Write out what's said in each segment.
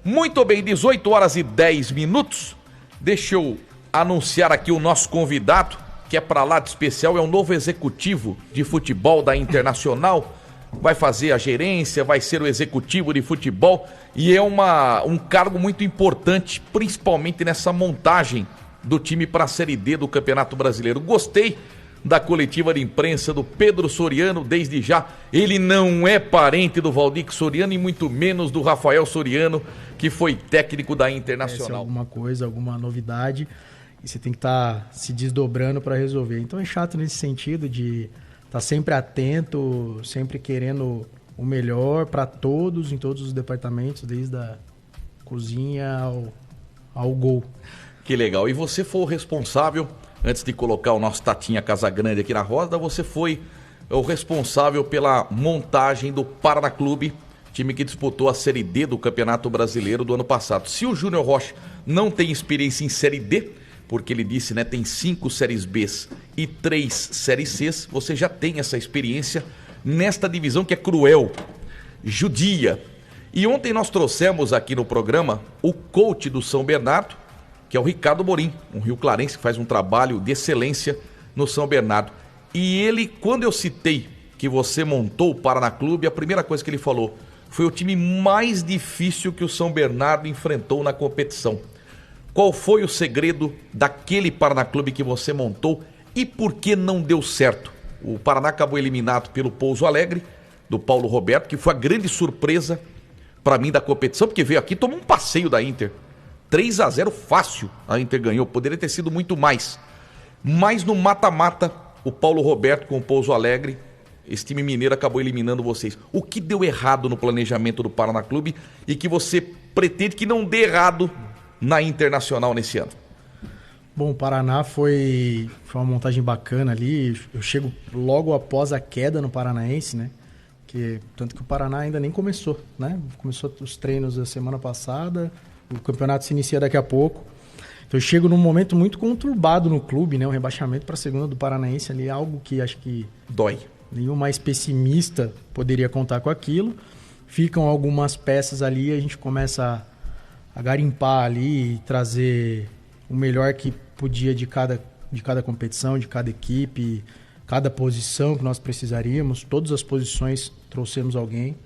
Muito bem, 18 horas e 10 minutos. Deixa eu anunciar aqui o nosso convidado, que é para lá de especial, é o novo executivo de futebol da Internacional. Vai fazer a gerência, vai ser o executivo de futebol e é um cargo muito importante, principalmente nessa montagem do time para a Série D do Campeonato Brasileiro. Gostei da coletiva de imprensa do Pedro Soriano, desde já. Ele não é parente do Valdir Soriano e muito menos do Rafael Soriano, que foi técnico da Internacional. Alguma coisa, alguma novidade, e você tem que estar se desdobrando para resolver. Então é chato nesse sentido de estar sempre atento, sempre querendo o melhor para todos, em todos os departamentos, desde a cozinha ao gol. Que legal. E você foi o responsável, antes de colocar o nosso Tatinha Casagrande aqui na roda, você foi o responsável pela montagem do Paraná Clube, time que disputou a Série D do Campeonato Brasileiro do ano passado. Se o Júnior Rocha não tem experiência em Série D, porque ele disse, né, tem 5 Séries B e 3 Séries C, você já tem essa experiência nesta divisão que é cruel, judia. E ontem nós trouxemos aqui no programa o coach do São Bernardo, que é o Ricardo Morim, um rio-clarense que faz um trabalho de excelência no São Bernardo. E ele, quando eu citei que você montou o Paraná Clube, a primeira coisa que ele falou foi o time mais difícil que o São Bernardo enfrentou na competição. Qual foi o segredo daquele Paraná Clube que você montou e por que não deu certo? O Paraná acabou eliminado pelo Pouso Alegre, do Paulo Roberto, que foi a grande surpresa para mim da competição, porque veio aqui e tomou um passeio da Inter. 3-0 fácil a Inter ganhou, poderia ter sido muito mais. Mas no mata-mata, o Paulo Roberto com o Pouso Alegre, esse time mineiro acabou eliminando vocês. O que deu errado no planejamento do Paraná Clube e que você pretende que não dê errado na Internacional nesse ano? Bom, o Paraná foi uma montagem bacana ali. Eu chego logo após a queda no Paranaense, né? Tanto que o Paraná ainda nem começou, né? Começou os treinos da semana passada. O campeonato se inicia daqui a pouco. Então eu chego num momento muito conturbado no clube, né? O rebaixamento para a segunda do Paranaense ali é algo que acho que dói. Nenhum mais pessimista poderia contar com aquilo. Ficam algumas peças ali e a gente começa a garimpar ali e trazer o melhor que podia de cada competição, de cada equipe, cada posição que nós precisaríamos. Todas as posições trouxemos alguém.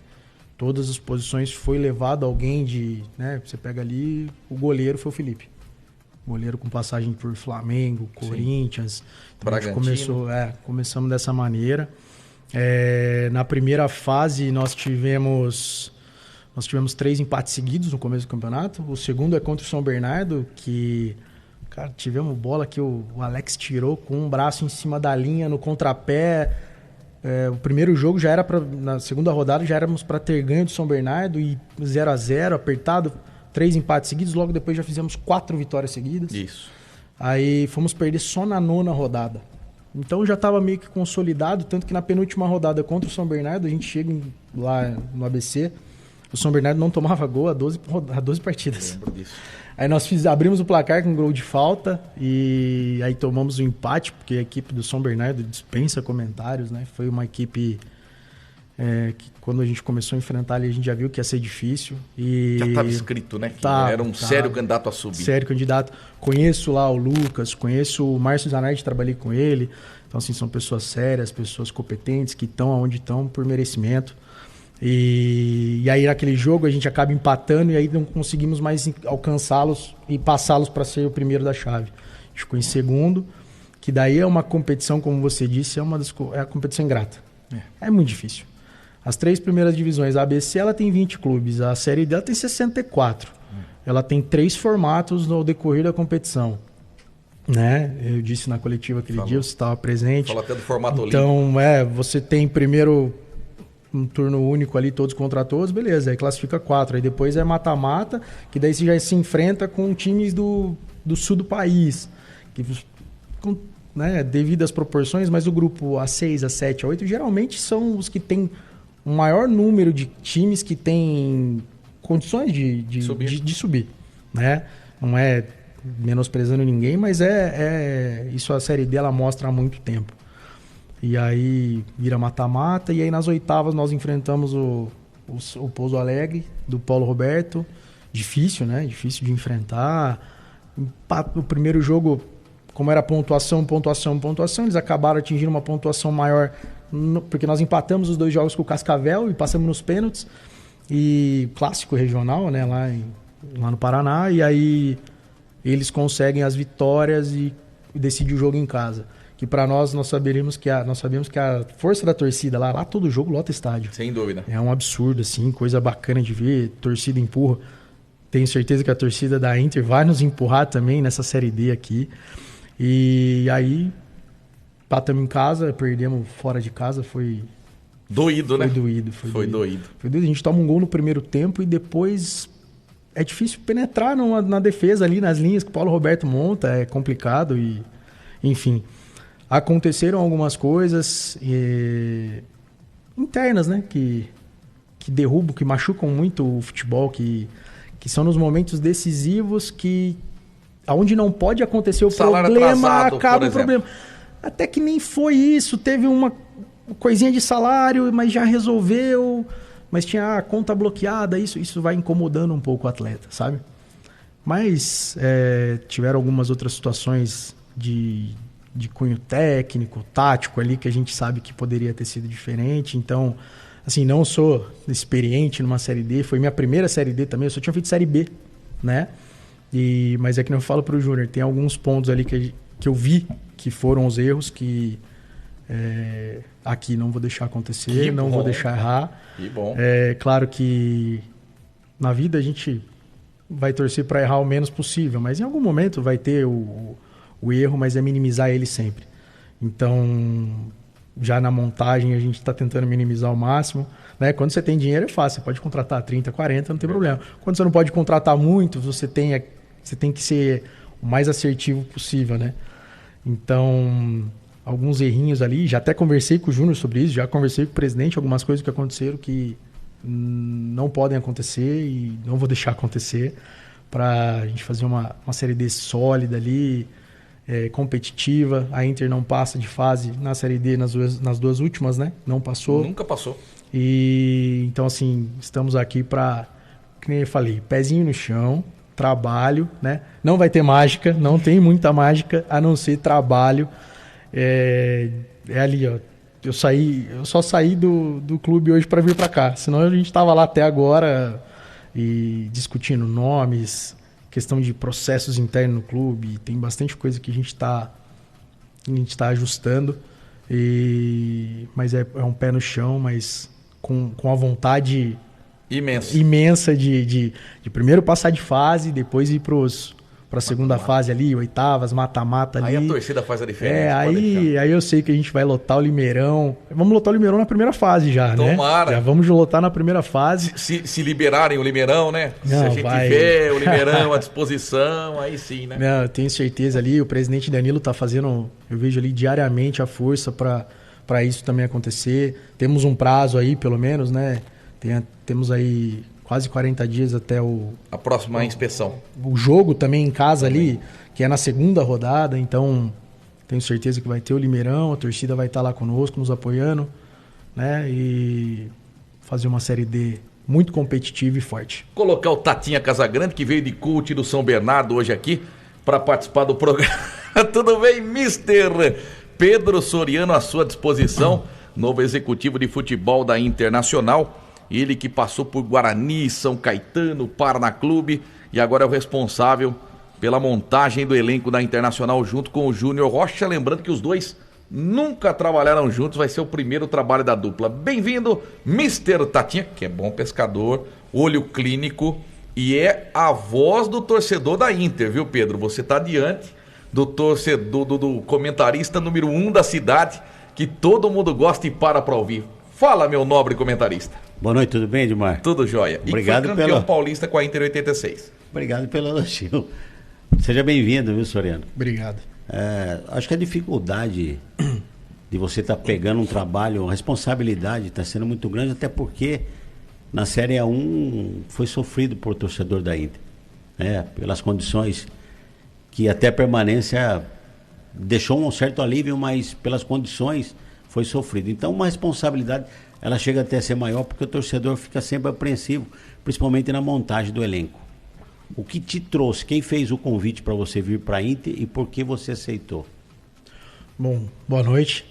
Todas as posições foi levado alguém né? Você pega ali, o goleiro foi o Felipe. Goleiro com passagem por Flamengo, Corinthians. Então a gente começamos dessa maneira. Na primeira fase nós tivemos 3 empates seguidos no começo do campeonato. O segundo é contra o São Bernardo, que, cara, tivemos bola que o Alex tirou com um braço em cima da linha no contrapé. O primeiro jogo já era na segunda rodada já éramos para ter ganho do São Bernardo e 0-0, apertado, 3 empates seguidos, logo depois já fizemos 4 vitórias seguidas. Isso. Aí fomos perder só na 9ª rodada. Então já estava meio que consolidado, tanto que na penúltima rodada contra o São Bernardo, a gente chega lá no ABC, o São Bernardo não tomava gol há 12 partidas. Lembro disso. Aí nós abrimos o placar com um gol de falta e aí tomamos o empate, porque a equipe do São Bernardo dispensa comentários, né? Foi uma equipe que quando a gente começou a enfrentar ali, a gente já viu que ia ser difícil. Já estava escrito, né? Que era um sério candidato a subir. Sério candidato. Conheço lá o Lucas, conheço o Márcio Zanardi, trabalhei com ele. Então, assim, são pessoas sérias, pessoas competentes, que estão onde estão por merecimento. E aí naquele jogo a gente acaba empatando e aí não conseguimos mais alcançá-los e passá-los para ser o primeiro da chave. A gente ficou em segundo, que daí é uma competição, como você disse, é a competição ingrata. É muito difícil. As 3 primeiras divisões, a ABC ela tem 20 clubes, a Série D ela tem 64. Ela tem 3 formatos no decorrer da competição. Né? Eu disse na coletiva aquele dia, você estava presente. Fala até do formato olímpico. Então, você tem primeiro um turno único ali, todos contra todos, beleza, aí classifica 4. Aí depois é mata-mata, que daí você já se enfrenta com times do sul do país. Com, né, devido às proporções, mas o grupo A6, A7, A8 geralmente são os que têm o maior número de times que têm condições de subir. Né? Não é menosprezando ninguém, mas isso a Série D ela mostra há muito tempo. E aí vira mata-mata, e aí nas oitavas nós enfrentamos o Pouso Alegre, do Paulo Roberto, difícil, né? Difícil de enfrentar. O primeiro jogo, como era pontuação, eles acabaram atingindo uma pontuação maior, porque nós empatamos os 2 jogos com o Cascavel e passamos nos pênaltis. E clássico regional, né? Lá no Paraná. E aí eles conseguem as vitórias e decidem o jogo em casa. Que para nós sabemos que a força da torcida lá todo jogo lota estádio. Sem dúvida. É um absurdo, assim, coisa bacana de ver, torcida empurra. Tenho certeza que a torcida da Inter vai nos empurrar também nessa Série D aqui. E aí, empatamos em casa, perdemos fora de casa, foi... Doído, né? Foi doído. A gente toma um gol no primeiro tempo e depois é difícil penetrar na defesa ali, nas linhas que o Paulo Roberto monta, é complicado e... Enfim, aconteceram algumas coisas internas, né? Que derrubam, que machucam muito o futebol, que são nos momentos decisivos onde não pode acontecer o Salário problema, atrasado, acaba o problema. Até que nem foi isso, teve uma coisinha de salário, mas já resolveu, mas tinha a conta bloqueada, isso vai incomodando um pouco o atleta, sabe? Mas tiveram algumas outras situações de cunho técnico, tático ali, que a gente sabe que poderia ter sido diferente, então... Assim, não sou experiente numa Série D, foi minha primeira Série D também, eu só tinha feito Série B, né? Mas é que não falo pro Júnior, tem alguns pontos ali que eu vi que foram os erros que aqui não vou deixar acontecer, não vou deixar errar. Que bom. É claro que na vida a gente vai torcer para errar o menos possível, mas em algum momento vai ter o erro, mas é minimizar ele sempre. Então... Já na montagem a gente está tentando minimizar ao máximo, né? Quando você tem dinheiro é fácil, você pode contratar 30, 40, não tem problema. Quando você não pode contratar muito, você tem que ser o mais assertivo possível, né? Então, alguns errinhos ali, já até conversei com o Júnior sobre isso, já conversei com o presidente, algumas coisas que aconteceram que não podem acontecer e não vou deixar acontecer, para a gente fazer uma Série D sólida ali, competitiva. A Inter não passa de fase na Série D nas duas últimas, né? Não passou. Nunca passou. E então, assim, estamos aqui para, que nem eu falei, pezinho no chão, trabalho, né? Não vai ter mágica, não tem muita mágica, a não ser trabalho. É ali, ó. Eu só saí do clube hoje para vir para cá. Senão a gente estava lá até agora e discutindo nomes, questão de processos internos no clube, tem bastante coisa que a gente está ajustando, mas é um pé no chão, mas com a vontade imensa de primeiro passar de fase, depois ir para a segunda fase ali, oitavas, mata-mata ali. Aí a torcida faz a diferença. Aí eu sei que a gente vai lotar o Limeirão. Vamos lotar o Limeirão na primeira fase já, Tomara. né? Já vamos lotar na primeira fase. Se liberarem o Limeirão, né? Não, se a gente tiver o Limeirão à disposição, aí sim, né? Não, eu tenho certeza ali, o presidente Danilo está fazendo, eu vejo ali diariamente a força para isso também acontecer. Temos um prazo aí, pelo menos, né? Temos aí quase 40 dias até a próxima inspeção. O jogo também em casa ali, que é na segunda rodada, então tenho certeza que vai ter o Limeirão, a torcida vai estar lá conosco, nos apoiando, né? E fazer uma Série D muito competitiva e forte. Colocar o Tatinha Casagrande, que veio de Cult do São Bernardo hoje aqui, para participar do programa. Tudo bem, Mister Pedro Soriano à sua disposição, novo executivo de futebol da Internacional. Ele que passou por Guarani, São Caetano, Paraná Clube e agora é o responsável pela montagem do elenco da Internacional junto com o Júnior Rocha. Lembrando que os dois nunca trabalharam juntos, vai ser o primeiro trabalho da dupla. Bem-vindo, Mr. Tatinha, que é bom pescador, olho clínico e é a voz do torcedor da Inter, viu, Pedro? Você está diante do torcedor, do comentarista número 1 da cidade, que todo mundo gosta e para ouvir. Fala, meu nobre comentarista. Boa noite, tudo bem, Edmar? Tudo jóia. Obrigado e foi campeão paulista com a Inter 86. Obrigado pelo elogio. Seja bem-vindo, viu, Soriano? Obrigado. Acho que a dificuldade de você estar pegando um trabalho, a responsabilidade está sendo muito grande, até porque na Série A1 foi sofrido por torcedor da Inter, né? Pelas condições que até a permanência deixou um certo alívio, mas pelas condições foi sofrido. Então uma responsabilidade, ela chega até a ser maior porque o torcedor fica sempre apreensivo, principalmente na montagem do elenco. O que te trouxe? Quem fez o convite para você vir para a Inter e por que você aceitou? Bom, boa noite.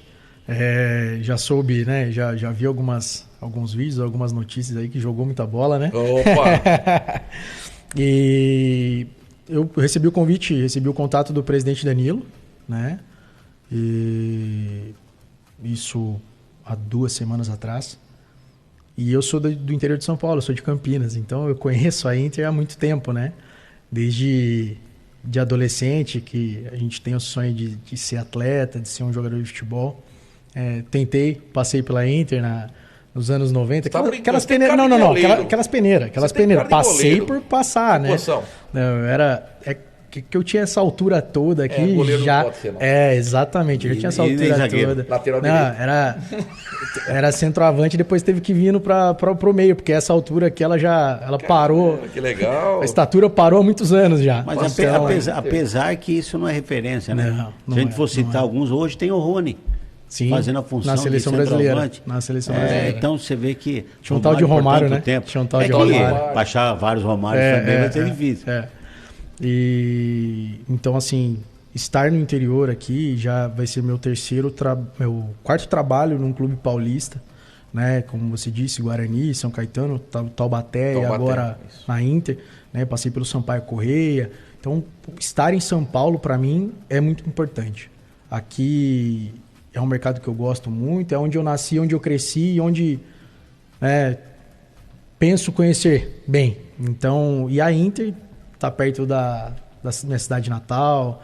Já soube, né? Já vi alguns vídeos, algumas notícias aí que jogou muita bola, né? Opa! E eu recebi o convite, recebi o contato do presidente Danilo, né? E isso há 2 semanas atrás. E eu sou do interior de São Paulo, sou de Campinas, então eu conheço a Inter há muito tempo, né? Desde de adolescente, que a gente tem o sonho de ser atleta, de ser um jogador de futebol. Passei pela Inter nos anos 90. Aquelas peneiras. Não. Aquelas peneiras. Passei por passar, né? Não, que eu tinha essa altura toda aqui. Já. Não pode ser, não. Exatamente. Eu já tinha essa altura toda. Lateral direito. Era centroavante e depois teve que vir pro meio, porque essa altura aqui ela parou. Que legal. A estatura parou há muitos anos já. Mas apesar que isso não é referência, né? Se a gente for citar alguns, hoje tem o Rony. Sim, fazendo a função na seleção brasileira. Na seleção brasileira. Então você vê que. Tinha um tal de Romário, né? Tinha um tal de Romário. Pra achar vários Romários também vai ser difícil. E então, assim, estar no interior aqui já vai ser meu quarto trabalho num clube paulista, né? Como você disse, Guarani, São Caetano, Taubaté e agora isso. Na Inter, né? Passei pelo Sampaio Correia. Então, estar em São Paulo para mim é muito importante. Aqui é um mercado que eu gosto muito, é onde eu nasci, onde eu cresci e onde penso conhecer bem. Então, e a Inter tá perto da minha cidade natal,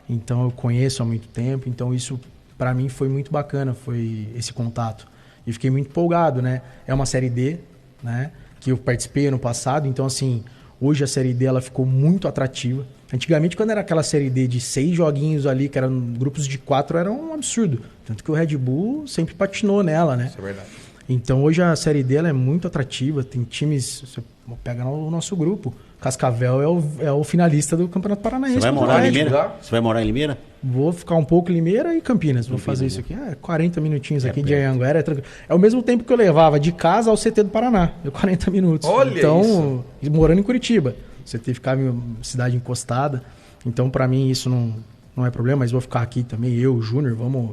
então eu conheço há muito tempo, então isso para mim foi muito bacana, foi esse contato. E fiquei muito empolgado, né? É uma Série D, né? Que eu participei ano passado, então assim, hoje a Série D ela ficou muito atrativa. Antigamente, quando era aquela Série D de 6 joguinhos ali, que eram grupos de 4, era um absurdo. Tanto que o Red Bull sempre patinou nela, né? Isso é verdade. Então hoje a Série D ela é muito atrativa, tem times, você pega no nosso grupo, Cascavel é o finalista do Campeonato Paranaense. Você vai morar em Limeira? Você vai morar em Limeira? Vou ficar um pouco em Limeira e Campinas. Vou fazer isso aqui. 40 minutinhos aqui de Anhanguera. É o mesmo tempo que eu levava de casa ao CT do Paraná. 40 minutos. Olha então, isso. Morando em Curitiba. O CT ficava em cidade encostada. Então, para mim, isso não é problema. Mas vou ficar aqui também. Eu, o Júnior, vamos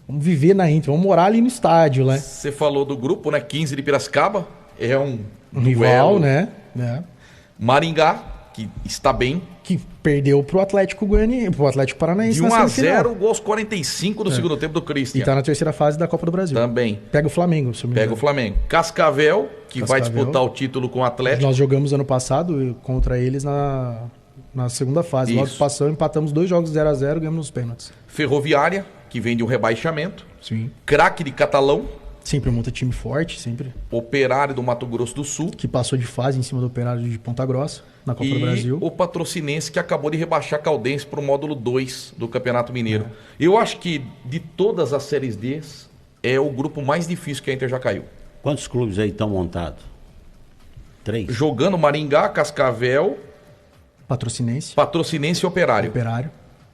viver na Inter. Vamos morar ali no estádio, né? Você falou do grupo, né? 15 de Piracicaba. É um rival, né? Maringá, que está bem. Que perdeu pro Atlético Goianiense, pro Atlético Paranaense. De 1-0, gol aos 45 do segundo tempo do Christian. E tá na terceira fase da Copa do Brasil. Também. Pega o Flamengo, se eu me engano. Pega o Flamengo. Cascavel, que vai disputar o título com o Atlético. Nós jogamos ano passado contra eles na segunda fase. Isso. Logo empatamos 2 jogos 0-0, ganhamos nos pênaltis. Ferroviária, que vem de um rebaixamento. Sim. Craque de Catalão. Sempre monta time forte, sempre. Operário do Mato Grosso do Sul. Que passou de fase em cima do Operário de Ponta Grossa, na Copa do Brasil. E o Patrocinense, que acabou de rebaixar a Caldense para o módulo 2 do Campeonato Mineiro. Eu acho que de todas as séries D, é o grupo mais difícil que a Inter já caiu. Quantos clubes aí estão montados? 3? Jogando Maringá, Cascavel... Patrocinense e Operário.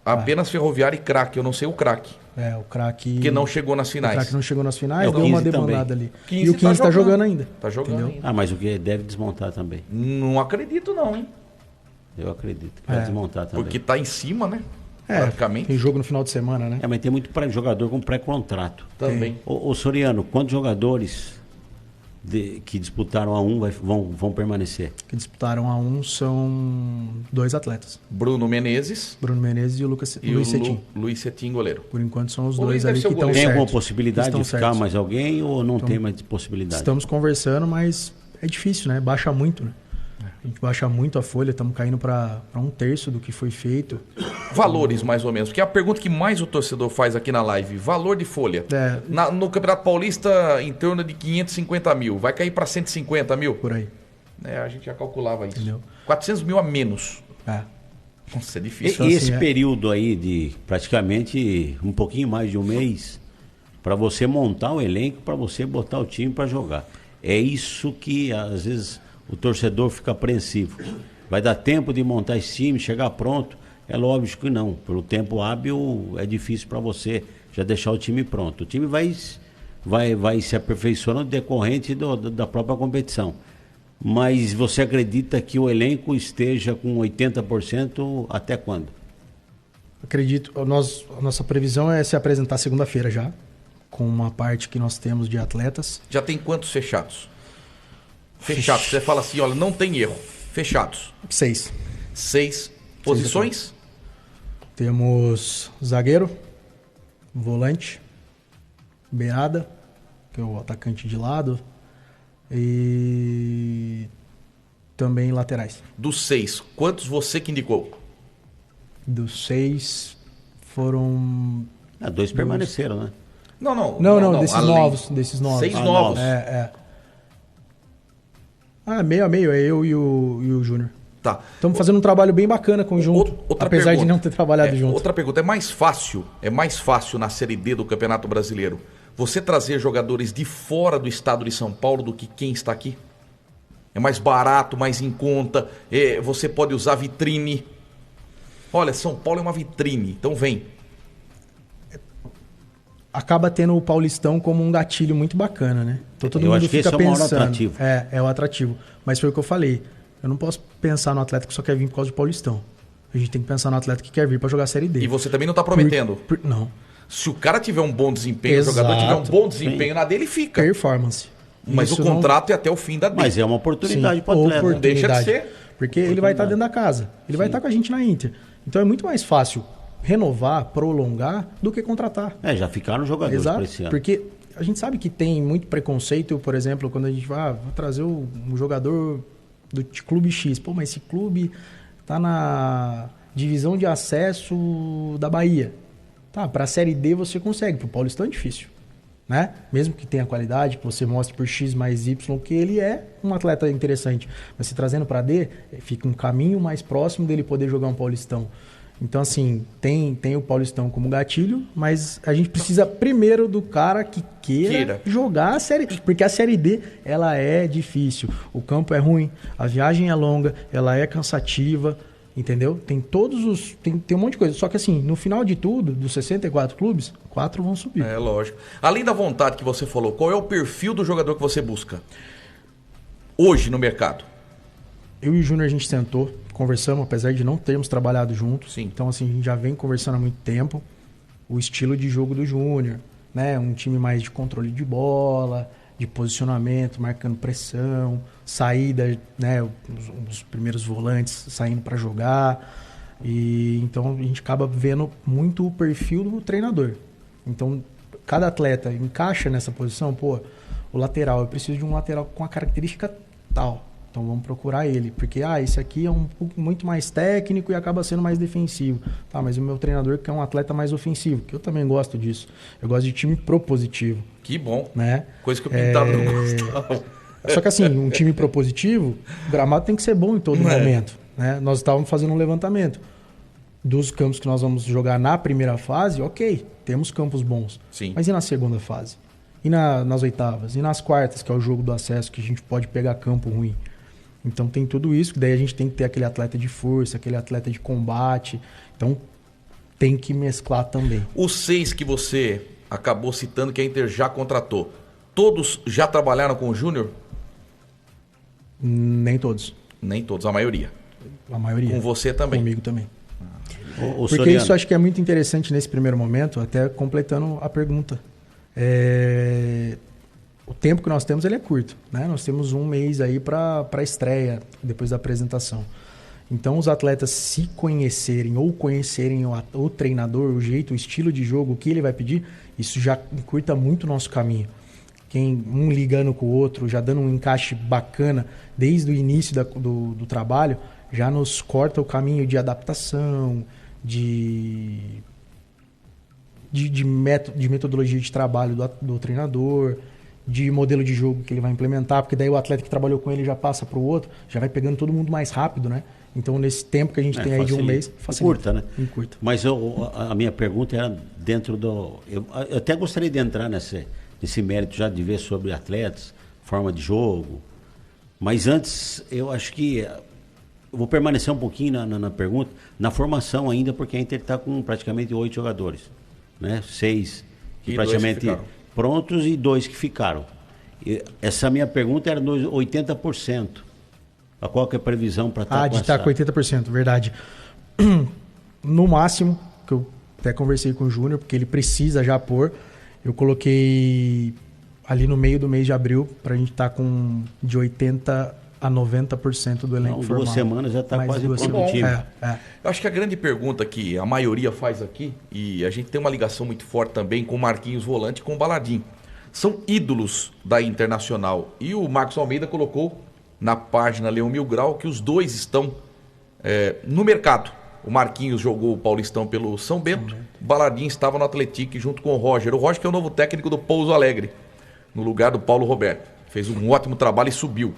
Apenas Ferroviária e Craque, eu não sei o Craque. O Craque... Que não chegou nas finais. O Craque não chegou nas finais, deu uma demandada ali. 15 e o 15 tá jogando ainda. Tá jogando ainda. Mas o que deve desmontar também. Não acredito não, hein? Eu acredito que vai desmontar também. Porque tá em cima, né? Praticamente. Tem jogo no final de semana, né? Mas tem muito jogador com pré-contrato. Também. Ô Soriano, quantos jogadores que disputaram a 1 vão permanecer? Que disputaram a 1 são 2 atletas. Bruno Menezes e o Luiz Cetim. Luiz Cetim, goleiro. Por enquanto são os 2 ali que estão certos. Tem alguma possibilidade de ficar mais alguém ou não tem mais possibilidade? Estamos conversando, mas é difícil, né? Baixa muito, né? A gente baixa muito a folha, estamos caindo para 1/3 do que foi feito. Valores, mais ou menos, porque é a pergunta que mais o torcedor faz aqui na live. Valor de folha. No Campeonato Paulista, em torno de 550 mil. Vai cair para 150 mil? Por aí. A gente já calculava isso. Entendeu? 400 mil a menos. Nossa, é difícil. E esse período aí de praticamente um pouquinho mais de um mês para você montar o elenco, para você botar o time para jogar. É isso que às vezes o torcedor fica apreensivo. Vai dar tempo de montar esse time, chegar pronto? É lógico que não. Pelo tempo hábil é difícil para você já deixar o time pronto. O time vai se aperfeiçoando decorrente da própria competição. Mas você acredita que o elenco esteja com 80% até quando? Acredito, a nossa previsão é se apresentar segunda-feira já, com uma parte que nós temos de atletas. Já tem quantos fechados? Fechados. Você fala assim, olha, não tem erro. Fechados. 6. 6 posições? Temos zagueiro, volante, beirada, que é o atacante de lado, e também laterais. Dos 6, quantos você que indicou? Dos 6 foram... 2 permaneceram, né? Não, desses novos. 6 novos. Meio a meio, é eu e o Júnior. Tá. Estamos fazendo um trabalho bem bacana conjunto, apesar de não ter trabalhado junto. Outra pergunta, é mais fácil na Série D do Campeonato Brasileiro você trazer jogadores de fora do estado de São Paulo do que quem está aqui? É mais barato, mais em conta, você pode usar vitrine. Olha, São Paulo é uma vitrine, então vem. Acaba tendo o Paulistão como um gatilho muito bacana, né? Então todo mundo fica pensando. É o maior atrativo. É o atrativo. Mas foi o que eu falei. Eu não posso pensar no atleta que só quer vir por causa do Paulistão. A gente tem que pensar no atleta que quer vir para jogar a Série D. E você também não está prometendo? Não. Se o cara tiver um bom desempenho, o jogador tiver um bom desempenho na dele, fica. Performance. Mas isso o contrato é até o fim da dele. Mas é uma oportunidade para o atleta. Não deixa de ser. Porque ele vai estar dentro da casa. Ele vai estar com a gente na Inter. Então é muito mais fácil renovar, prolongar, do que contratar. Já ficaram jogadores para esse ano. Porque a gente sabe que tem muito preconceito, por exemplo, quando a gente vai vou trazer um jogador do clube X. Pô, mas esse clube tá na divisão de acesso da Bahia. Tá, para a Série D você consegue, para o Paulistão é difícil. Né? Mesmo que tenha qualidade, que você mostre por X mais Y que ele é um atleta interessante. Mas se trazendo para D, fica um caminho mais próximo dele poder jogar um Paulistão. Então, assim, tem o Paulistão como gatilho, mas a gente precisa primeiro do cara que queira jogar a Série D. Porque a Série D, ela é difícil. O campo é ruim, a viagem é longa, ela é cansativa, entendeu? Tem tem um monte de coisa. Só que, assim, no final de tudo, dos 64 clubes, 4 vão subir. É, lógico. Além da vontade que você falou, qual é o perfil do jogador que você busca hoje no mercado? Eu e o Júnior, a gente sentou, conversamos, apesar de não termos trabalhado juntos. Sim. Então, assim, a gente já vem conversando há muito tempo. O estilo de jogo do Júnior, né? Um time mais de controle de bola, de posicionamento, marcando pressão, saída, né? Os primeiros volantes saindo para jogar. E então a gente acaba vendo muito o perfil do treinador. Então, cada atleta encaixa nessa posição. Pô, o lateral, eu preciso de um lateral com a característica tal. Então vamos procurar ele, porque esse aqui é um pouco muito mais técnico e acaba sendo mais defensivo. Tá, mas o meu treinador quer um atleta mais ofensivo, que eu também gosto disso. Eu gosto de time propositivo. Que bom. Né? Coisa que o Pintado não gostava. Só que assim, um time propositivo, o gramado tem que ser bom em todo momento. Né? Nós estávamos fazendo um levantamento dos campos que nós vamos jogar na primeira fase, ok, temos campos bons. Sim. Mas e na segunda fase? E nas oitavas? E nas quartas, que é o jogo do acesso, que a gente pode pegar campo ruim? Então tem tudo isso, daí a gente tem que ter aquele atleta de força, aquele atleta de combate. Então tem que mesclar também. Os 6 que você acabou citando que a Inter já contratou, todos já trabalharam com o Júnior? Nem todos. Nem todos, a maioria. A maioria. Com você também? Comigo também. O Porque Soriano, isso acho que é muito interessante nesse primeiro momento, até completando a pergunta. O tempo que nós temos ele é curto, né? Nós temos um mês aí para a estreia, depois da apresentação. Então, os atletas se conhecerem ou conhecerem o treinador, o jeito, o estilo de jogo, o que ele vai pedir, isso já encurta muito o nosso caminho. Um ligando com o outro, já dando um encaixe bacana desde o início do trabalho, já nos corta o caminho de adaptação, de metodologia de trabalho do treinador, de modelo de jogo que ele vai implementar, porque daí o atleta que trabalhou com ele já passa para o outro, já vai pegando todo mundo mais rápido, né? Então, nesse tempo que a gente tem aí de um mês, facilita. Curta, né? Encurta. Mas a minha pergunta era dentro do... Eu até gostaria de entrar nesse mérito já de ver sobre atletas, forma de jogo, mas antes, eu acho que... Eu vou permanecer um pouquinho na pergunta, na formação ainda, porque a Inter está com praticamente 8 jogadores, né? 6 que praticamente... prontos e 2 que ficaram. Essa minha pergunta era nos 80%. Qual que é a previsão para estar de estar com 80%, verdade. No máximo, que eu até conversei com o Júnior, porque ele precisa já pôr, eu coloquei ali no meio do mês de abril para a gente estar com de 80% a 90% do elenco formal. 2 semanas já está quase pronto o time. Eu acho que a grande pergunta que a maioria faz aqui, e a gente tem uma ligação muito forte também com o Marquinhos Volante e com o Baladim. São ídolos da Internacional. E o Marcos Almeida colocou na página Leão Mil Grau que os dois estão no mercado. O Marquinhos jogou o Paulistão pelo São Bento, o Baladim estava no Atlético junto com o Roger. O Roger que é o novo técnico do Pouso Alegre, no lugar do Paulo Roberto. Fez um ótimo trabalho e subiu.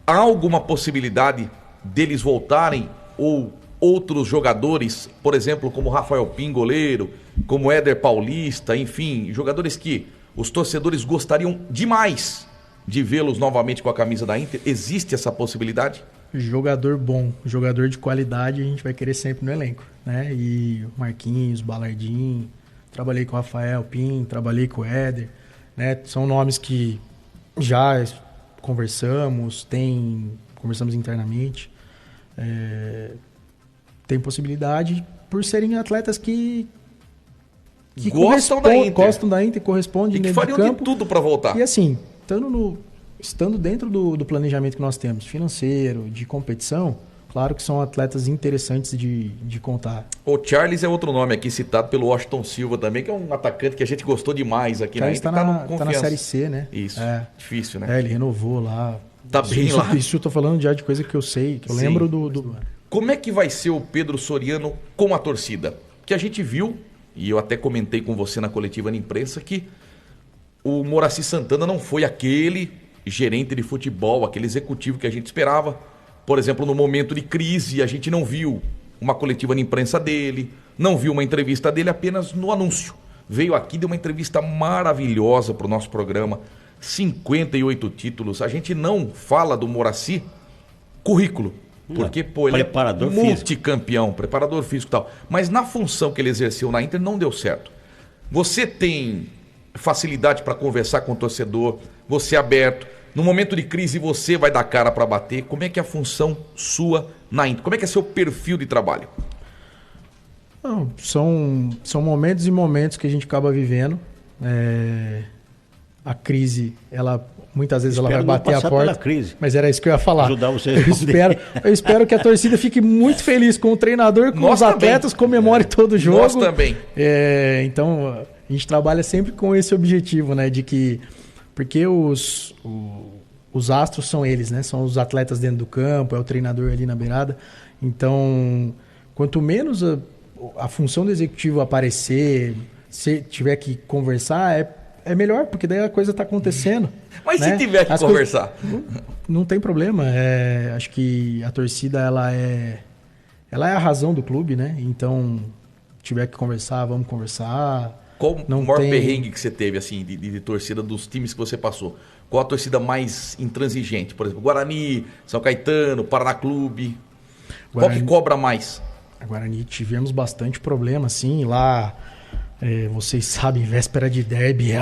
Há alguma possibilidade deles voltarem ou outros jogadores, por exemplo, como Rafael Pim, goleiro, como Éder Paulista, enfim, jogadores que os torcedores gostariam demais de vê-los novamente com a camisa da Inter? Existe essa possibilidade? Jogador bom, jogador de qualidade a gente vai querer sempre no elenco, né? E Marquinhos, Balardim, trabalhei com o Rafael Pim, trabalhei com o Éder, né? São nomes que já conversamos internamente. Tem possibilidade por serem atletas que gostam da Inter, correspondem e que fariam de tudo para voltar. E assim, estando dentro do planejamento que nós temos, financeiro, de competição, claro que são atletas interessantes de contar. O Charles é outro nome aqui citado pelo Washington Silva também, que é um atacante que a gente gostou demais aqui na Inter. Tá na Série C, né? Isso, difícil, né? Ele renovou lá. Tá bem lá. Isso eu tô falando já de coisa que eu sei, que eu lembro do... Como é que vai ser o Pedro Soriano com a torcida? Que a gente viu, e eu até comentei com você na coletiva de imprensa, que o Moraci Santana não foi aquele gerente de futebol, aquele executivo que a gente esperava. Por exemplo, no momento de crise, a gente não viu uma coletiva de imprensa dele, não viu uma entrevista dele, apenas no anúncio. Veio aqui, deu uma entrevista maravilhosa para o nosso programa, 58 títulos. A gente não fala do Moraci currículo, porque ele preparador é multicampeão, preparador físico e tal. Mas na função que ele exerceu na Inter não deu certo. Você tem facilidade para conversar com o torcedor, você é aberto. No momento de crise você vai dar cara para bater. Como é que é a função sua na Inter? Como é que é seu perfil de trabalho? Não, são momentos e momentos que a gente acaba vivendo. A crise, muitas vezes ela vai bater a porta. Crise. Mas era isso que eu ia falar. Ajudar vocês eu espero que a torcida fique muito feliz com o treinador, com os atletas, comemore todo o jogo. Nós também. Então, a gente trabalha sempre com esse objetivo, né? Porque os astros são eles, né? São os atletas dentro do campo, é o treinador ali na beirada. Então, quanto menos a função do executivo aparecer, se tiver que conversar, é melhor, porque daí a coisa está acontecendo. Mas né? Se tiver que conversar? Não tem problema. Acho que a torcida ela é a razão do clube, né? Então, se tiver que conversar, vamos conversar. Qual o maior perrengue que você teve assim, de torcida dos times que você passou? Qual a torcida mais intransigente? Por exemplo, Guarani, São Caetano, Paraná Clube. Qual que cobra mais? A Guarani tivemos bastante problema, assim, lá... vocês sabem, véspera de derby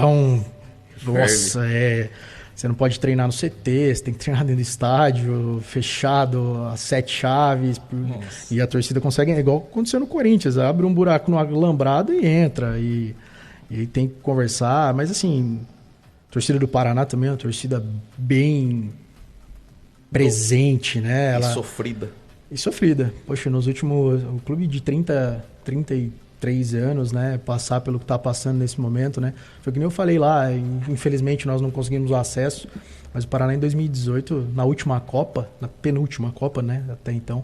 Nossa, você não pode treinar no CT, você tem que treinar dentro do estádio, fechado, a 7 chaves. E a torcida consegue, igual aconteceu no Corinthians, abre um buraco no alambrado e entra. E tem que conversar. Mas assim, a torcida do Paraná também é uma torcida bem presente, né? E sofrida. Poxa, nos últimos... O clube de 33 anos, né, passar pelo que está passando nesse momento, né, foi que nem eu falei lá, infelizmente nós não conseguimos o acesso, mas o Paraná em 2018, na última Copa, na penúltima Copa, né, até então,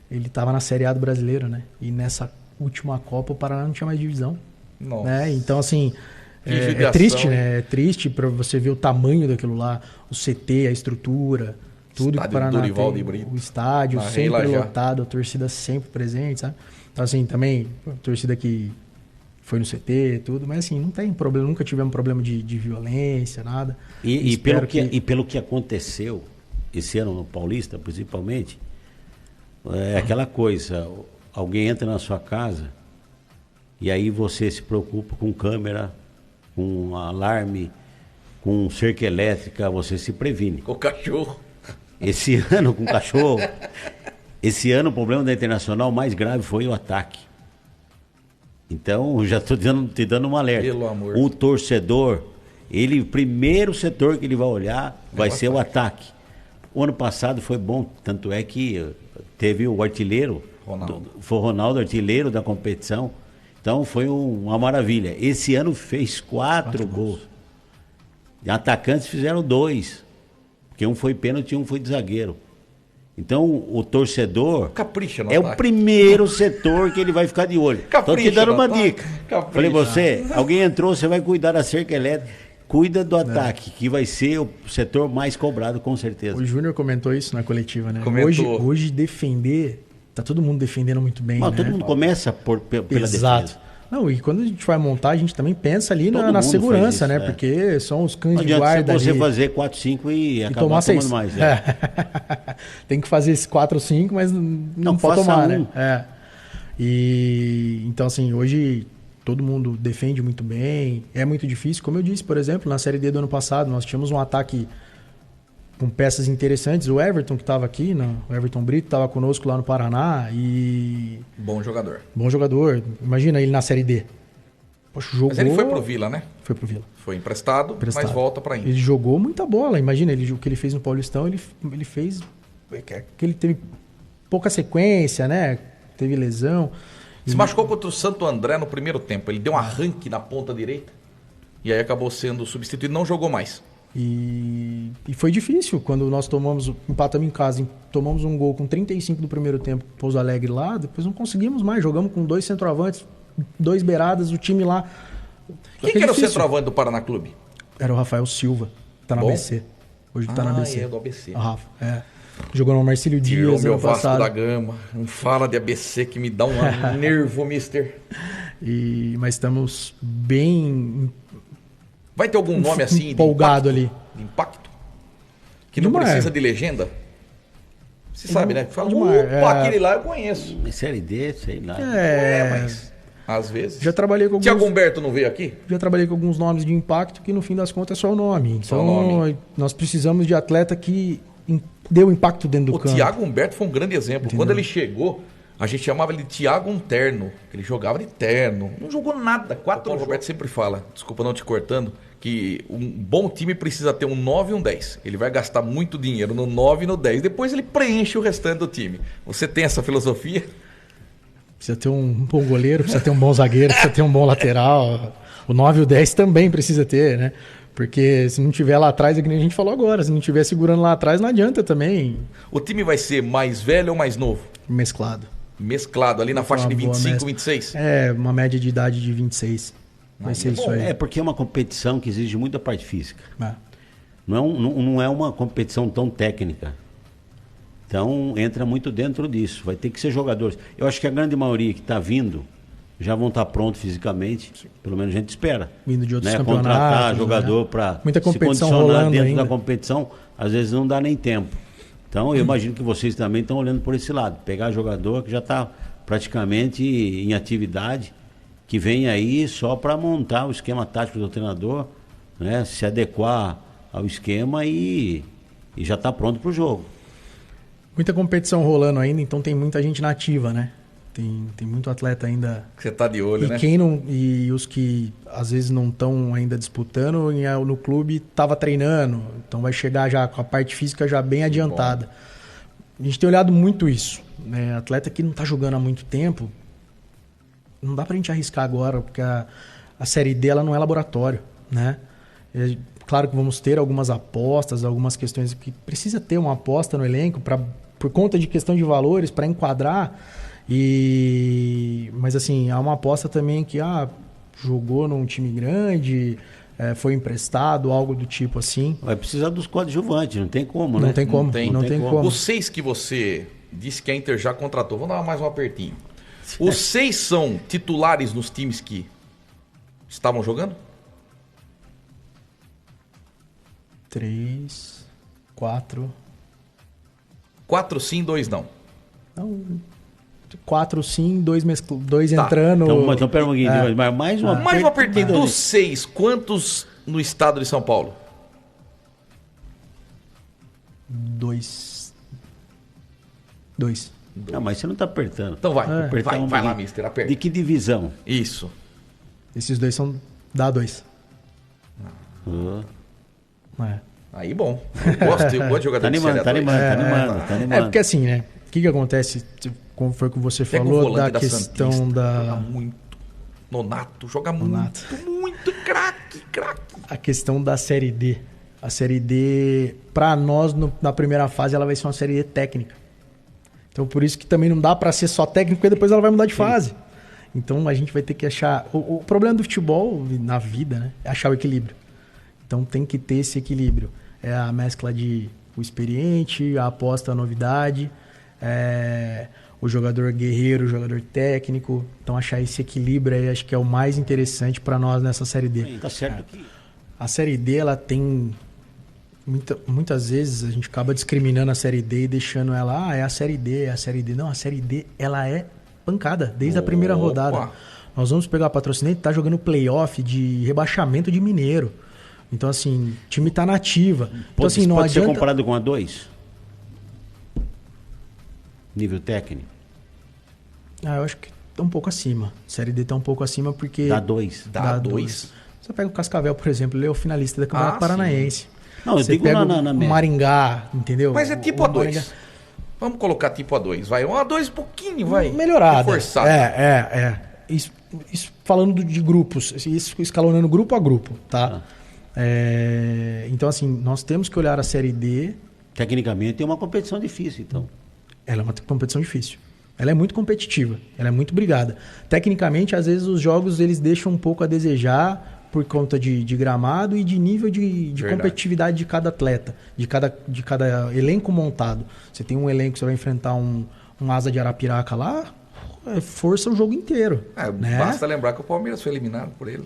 ele estava na Série A do Brasileiro, né, e nessa última Copa o Paraná não tinha mais divisão. Nossa. Né, então assim, é triste, né, é triste para você ver o tamanho daquilo lá, o CT, a estrutura, tudo que o Paraná tem, o estádio sempre lotado, a torcida sempre presente, sabe? Então, assim, também, torcida que foi no CT, tudo, mas assim, não tem problema, nunca tivemos problema de violência, nada. E pelo que aconteceu esse ano no Paulista, principalmente, é aquela coisa, alguém entra na sua casa e aí você se preocupa com câmera, com alarme, com cerca elétrica, você se previne. Com o cachorro. Esse ano com o cachorro, esse ano o problema da Internacional mais grave foi o ataque. Então, eu já estou te dando um alerta. Pelo amor. O torcedor, o primeiro setor que ele vai olhar vai ser o ataque. O ano passado foi bom, tanto é que teve o artilheiro, foi o Ronaldo, artilheiro da competição. Então foi uma maravilha. Esse ano fez 4 gols. E atacantes fizeram 2. Porque um foi pênalti e um foi de zagueiro. Então o torcedor capricha no é ataque. O primeiro setor que ele vai ficar de olho. Estou te dando uma dica. Falei, alguém entrou, você vai cuidar da cerca elétrica. Cuida do ataque, que vai ser o setor mais cobrado, com certeza. O Júnior comentou isso na coletiva, né? Hoje defender, tá todo mundo defendendo muito bem. Mas né? todo mundo começa pela defesa. Não, e quando a gente vai montar, a gente também pensa ali na segurança, isso, né? Porque são os cães de guarda. Não adianta você ali, fazer 4, 5 e acabar tomar 6. Mais. Tem que fazer esses 4, 5, mas não pode tomar, né? E então, assim, hoje todo mundo defende muito bem. É muito difícil. Como eu disse, por exemplo, na Série D do ano passado, nós tínhamos um ataque com peças interessantes. O Everton, que estava aqui, o Everton Brito, estava conosco lá no Paraná. E Bom jogador. Bom jogador. Imagina ele na Série D. Poxa, jogou... Mas ele foi pro Vila, né? Foi pro Vila. Foi emprestado, mas volta para Inter. Ele jogou muita bola. Imagina, o que ele fez no Paulistão, ele fez... que ele teve pouca sequência, né? Teve lesão. Se machucou contra o Santo André no primeiro tempo. Ele deu um arranque na ponta direita. E aí acabou sendo substituído. Não jogou mais. E foi difícil. Quando nós empatamos em casa, tomamos um gol com 35 do primeiro tempo, Pouso Alegre lá. Depois não conseguimos mais. Jogamos com 2 centroavantes, 2 beiradas, o time lá. Quem que era o centroavante do Paraná Clube? Era o Rafael Silva. Tá no ABC. Hoje tá no ABC. É do ABC. O Rafa, Jogou no Marcílio Dias meu ano passado. Vasco da Gama. Não fala de ABC que me dá um nervo, mister. Mas estamos bem... Vai ter algum nome assim? Empolgado ali. De impacto? Que não precisa de legenda? Você sabe, né? Fala, aquele lá eu conheço. Série D, sei lá. Mas às vezes... Já trabalhei com Tiago Humberto não veio aqui? Já trabalhei com alguns nomes de impacto que no fim das contas é só o nome. Então nós precisamos de atleta que deu impacto dentro do campo. O Tiago Humberto foi um grande exemplo. Entendeu? Quando ele chegou, a gente chamava ele de Tiago Terno. Ele jogava de terno. Não jogou nada. O Roberto sempre fala, desculpa não te cortando, que um bom time precisa ter um 9 e um 10. Ele vai gastar muito dinheiro no 9 e no 10. Depois ele preenche o restante do time. Você tem essa filosofia? Precisa ter um bom goleiro, precisa ter um bom zagueiro, precisa ter um bom lateral. O 9 e o 10 também precisa ter, né? Porque se não tiver lá atrás, é que nem a gente falou agora, se não tiver segurando lá atrás, não adianta também. O time vai ser mais velho ou mais novo? Mesclado. Mesclado, ali na faixa de 25, 26? É, uma média de idade de 26. Vai ser isso aí. É porque é uma competição que exige muita parte física. Não é uma competição tão técnica. Então entra muito dentro disso. Vai ter que ser jogadores. Eu acho que a grande maioria que está vindo já vão estar prontos fisicamente. Sim. Pelo menos a gente espera. Vindo de outros campeonatos. Contratar jogador para se condicionar dentro da competição, às vezes não dá nem tempo. Então eu imagino que vocês também estão olhando por esse lado. Pegar jogador que já está praticamente em atividade, que vem aí só para montar o esquema tático do treinador, né? Se adequar ao esquema e já está pronto para o jogo. Muita competição rolando ainda, então tem muita gente nativa, né? Tem muito atleta ainda. Que você tá de olho, né? E os que às vezes não estão ainda disputando, no clube estava treinando. Então vai chegar já com a parte física já bem adiantada. A gente tem olhado muito isso. Né? Atleta que não está jogando há muito tempo, não dá pra gente arriscar agora, porque a Série D ela não é laboratório, né? Claro que vamos ter algumas apostas, algumas questões que precisa ter uma aposta no elenco por conta de questão de valores, para enquadrar. Mas assim, há uma aposta também que jogou num time grande, foi emprestado, algo do tipo assim. Vai precisar dos coadjuvantes, não tem como, né? Não tem como. Os 6 que você disse que a Inter já contratou, vamos dar mais um apertinho. Os 6 são titulares nos times que estavam jogando? 3, 4. 4 sim, 2 não. Não. 4 sim, 2 entrando. Então pera um pouquinho, mais uma apertinho. Dos 6, quantos no estado de São Paulo? 2. 2. Não, mas você não tá apertando. Então vai, Apertar vai lá, mister, aperta. De que divisão? Isso. Esses 2 são da A2. É. Aí bom. Eu gosto de jogador de Série A2. Tá animando. Porque assim, né? O que acontece, como foi que você Pega o falou, volante da questão Santista, da... Joga muito. Nonato, joga muito. Craque. A questão da Série D. A Série D, pra nós, na primeira fase, ela vai ser uma Série D técnica. Então, por isso que também não dá pra ser só técnico, porque depois ela vai mudar de fase. Então, a gente vai ter que achar... O problema do futebol, na vida, né? É achar o equilíbrio. Então, tem que ter esse equilíbrio. É a mescla de o experiente, a aposta, a novidade, o jogador guerreiro, o jogador técnico. Então, achar esse equilíbrio aí, acho que é o mais interessante para nós nessa Série D. Sim, tá certo aqui. A Série D, ela tem... Muitas vezes a gente acaba discriminando a Série D e deixando ela... é a Série D, é a Série D. Não, a Série D, ela é pancada desde a primeira rodada. Nós vamos pegar a Patrocinante, tá jogando playoff de rebaixamento de Mineiro. Então, assim, o time tá na ativa. Então, assim, não pode adianta... ser comparado com a 2? Nível técnico? Eu acho que tá um pouco acima. Série D tá um pouco acima porque... Dá 2. Dá 2. Você pega o Cascavel, por exemplo, ele é o finalista da Campeonato Paranaense. Não, eu Você digo pega na o Maringá, entendeu? Mas é tipo o A2. Maringá... Vamos colocar tipo A2, vai. Um A2 pouquinho, vai. Melhorada. Forçado. Isso falando de grupos, isso escalonando grupo a grupo, tá? Então, assim, nós temos que olhar a Série D... Tecnicamente é uma competição difícil, então. Ela é uma competição difícil. Ela é muito competitiva, ela é muito brigada. Tecnicamente, às vezes, os jogos eles deixam um pouco a desejar por conta de gramado e de nível de competitividade de cada atleta, de cada elenco montado. Você tem um elenco, você vai enfrentar um Asa de Arapiraca lá, força o jogo inteiro. Né? Basta lembrar que o Palmeiras foi eliminado por ele.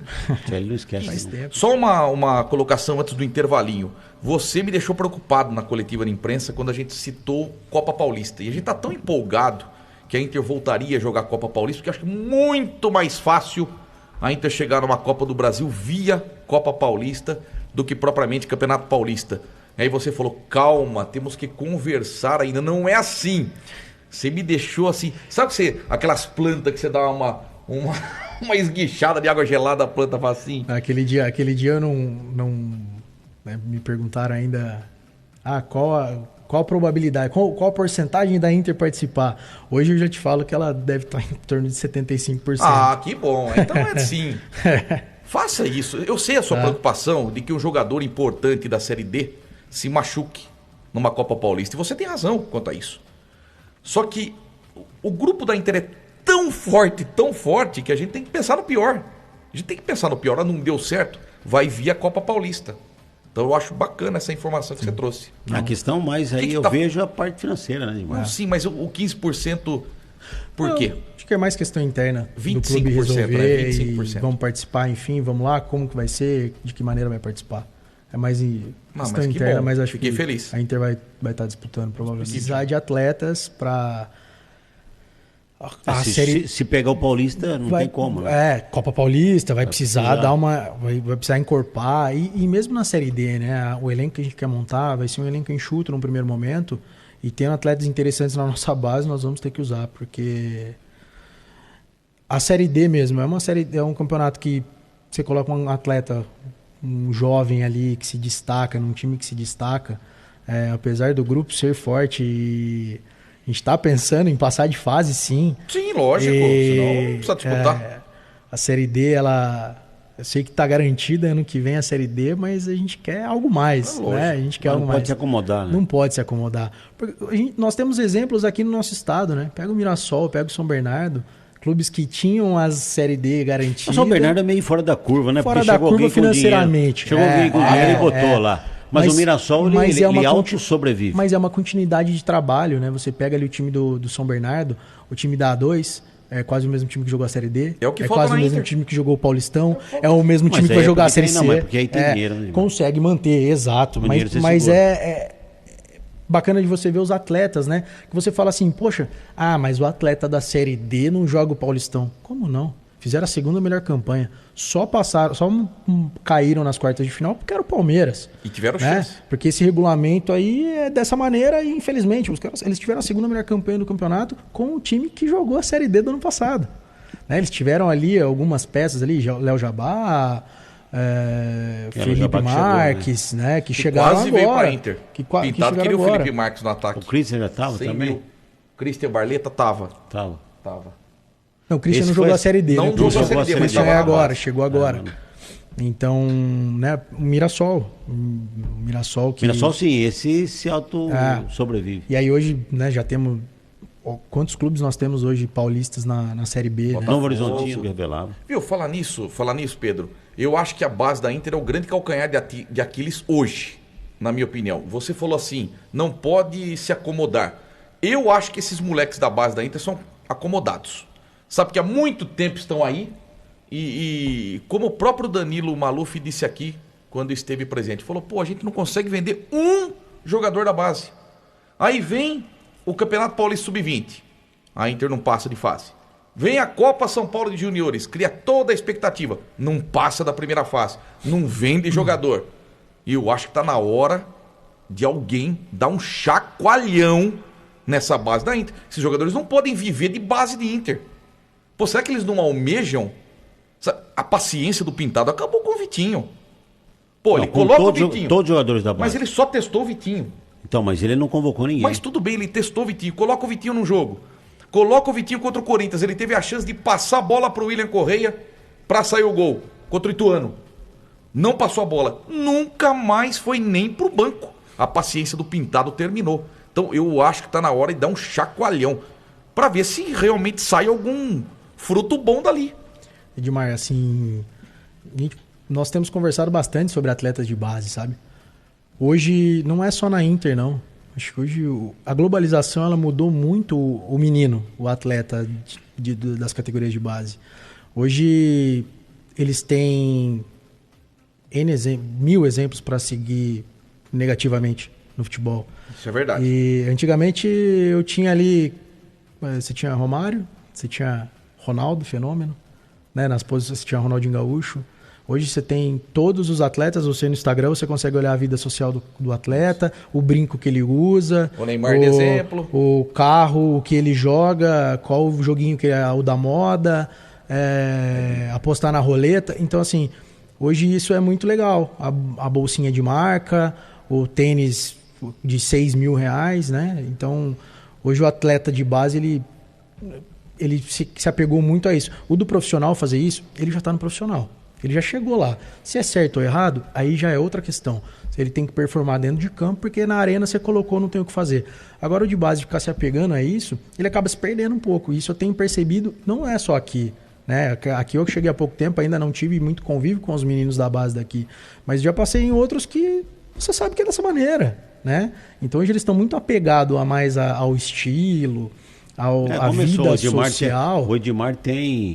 Ele não esquece. Faz tempo. Só uma colocação antes do intervalinho. Você me deixou preocupado na coletiva de imprensa quando a gente citou Copa Paulista. E a gente tá tão empolgado que a Inter voltaria a jogar Copa Paulista, porque acho que é muito mais fácil a Inter chegar numa Copa do Brasil via Copa Paulista do que propriamente Campeonato Paulista. E aí você falou, calma, temos que conversar ainda. Não é assim. Você me deixou assim... Sabe aquelas plantas que você dá uma esguichada de água gelada, a planta faz assim? Aquele dia eu não me perguntaram ainda qual a probabilidade, qual a porcentagem da Inter participar. Hoje eu já te falo que ela deve estar em torno de 75%. Ah, que bom. Então é assim. Faça isso. Eu sei a sua preocupação de que um jogador importante da Série D se machuque numa Copa Paulista. E você tem razão quanto a isso. Só que o grupo da Inter é tão forte, que a gente tem que pensar no pior. A gente tem que pensar no pior. Não deu certo, vai via Copa Paulista. Então eu acho bacana essa informação que você trouxe. A questão mais aí eu vejo a parte financeira, né, Neymar? Sim, mas o 15%, por quê? Acho que é mais questão interna 25%, do clube resolver, né? 25%. E vamos participar, enfim, vamos lá, como que vai ser, de que maneira vai participar. É mais questão interna, mas acho Fiquei que feliz. A Inter vai estar disputando provavelmente. Precisar de atletas para... Se pegar o Paulista, não tem como. Né? Copa Paulista, vai precisar dar vai precisar encorpar. E mesmo na Série D, né? O elenco que a gente quer montar vai ser um elenco enxuto no primeiro momento. E tendo atletas interessantes na nossa base, nós vamos ter que usar, porque a Série D mesmo é um campeonato que você coloca um atleta, um jovem ali que se destaca, num time que se destaca, apesar do grupo ser forte e a gente está pensando em passar de fase, sim. Sim, lógico, senão não precisa disputar. A Série D, eu sei que está garantida ano que vem a Série D, mas a gente quer algo mais, né? A gente quer algo mais. Não pode se acomodar, né? Não pode se acomodar. Nós temos exemplos aqui no nosso estado, né? Pega o Mirassol, pega o São Bernardo, clubes que tinham a Série D garantida. O São Bernardo é meio fora da curva, né? Fora da curva financeiramente. Chegou alguém com dinheiro e botou lá. Mas o Mirassol, ele auto-sobrevive. Mas é uma continuidade de trabalho, né? Você pega ali o time do São Bernardo, o time da A2, é quase o mesmo time que jogou a Série D. É o que quase o mesmo time que jogou o Paulistão. É o mesmo time que vai jogar a Série C. Não, é porque aí tem dinheiro. Né? Consegue manter, exato. Mas é bacana de você ver os atletas, né? Que você fala assim, poxa, mas o atleta da Série D não joga o Paulistão. Como não? Fizeram a segunda melhor campanha. Só caíram nas quartas de final porque era o Palmeiras. E tiveram né? chance. Porque esse regulamento aí é dessa maneira e, infelizmente, eles tiveram a segunda melhor campanha do campeonato com o time que jogou a Série D do ano passado. Né? Eles tiveram ali algumas peças ali, Léo Jabá, Felipe Marques, né? Que chegaram quase agora. Veio para Inter. Pintado queria o Felipe Marques no ataque. O Christian já estava também? O Christian Barleta tava. Não, o Christian não jogou a Série D. Não né? jogou a Série D, mas chegou agora, chegou agora. Então, né, o Mirassol. Mirassol sim, esse se auto-sobrevive. E aí hoje, né, já temos... Quantos clubes nós temos hoje paulistas na Série B? Né? Novo Horizontino, revelado. Viu, falar nisso, Pedro, eu acho que a base da Inter é o grande calcanhar de Aquiles hoje, na minha opinião. Você falou assim, não pode se acomodar. Eu acho que esses moleques da base da Inter são acomodados. Sabe que há muito tempo estão aí e como o próprio Danilo Maluf disse aqui, quando esteve presente, falou, a gente não consegue vender um jogador da base. Aí vem o Campeonato Paulista Sub-20, a Inter não passa de fase. Vem a Copa São Paulo de Juniores, cria toda a expectativa, não passa da primeira fase, não vende jogador. E eu acho que está na hora de alguém dar um chacoalhão nessa base da Inter. Esses jogadores não podem viver de base de Inter. Será que eles não almejam? A paciência do Pintado acabou com o Vitinho. Ele coloca o Vitinho. Todos os jogadores da base. Mas ele só testou o Vitinho. Então, mas ele não convocou ninguém. Mas tudo bem, ele testou o Vitinho. Coloca o Vitinho no jogo. Coloca o Vitinho contra o Corinthians. Ele teve a chance de passar a bola pro William Correia para sair o gol contra o Ituano. Não passou a bola. Nunca mais foi nem pro banco. A paciência do Pintado terminou. Então eu acho que está na hora de dar um chacoalhão para ver se realmente sai algum fruto bom dali. Edmar, assim, nós temos conversado bastante sobre atletas de base, sabe? Hoje não é só na Inter, não. Acho que hoje a globalização ela mudou muito o menino, o atleta das categorias de base. Hoje eles têm 1000 exemplos para seguir negativamente no futebol. Isso é verdade. E antigamente eu tinha ali, você tinha Romário, você tinha Ronaldo, fenômeno, né? Nas posições você tinha Ronaldinho Gaúcho. Hoje você tem todos os atletas, você no Instagram, você consegue olhar a vida social do atleta, o brinco que ele usa. O Neymar de exemplo. O carro, o que ele joga, qual o joguinho que é o da moda, apostar na roleta. Então, assim, hoje isso é muito legal. A bolsinha de marca, o tênis de R$6.000, né? Então, hoje o atleta de base, ele se apegou muito a isso. O do profissional fazer isso, ele já está no profissional. Ele já chegou lá. Se é certo ou errado, aí já é outra questão. Ele tem que performar dentro de campo, porque na arena você colocou, não tem o que fazer. Agora o de base ficar se apegando a isso, ele acaba se perdendo um pouco. Isso eu tenho percebido, não é só aqui. Né? Aqui eu cheguei há pouco tempo, ainda não tive muito convívio com os meninos da base daqui. Mas já passei em outros que você sabe que é dessa maneira. Né? Então hoje eles estão muito apegados ao estilo, à vida social. O Edmar tem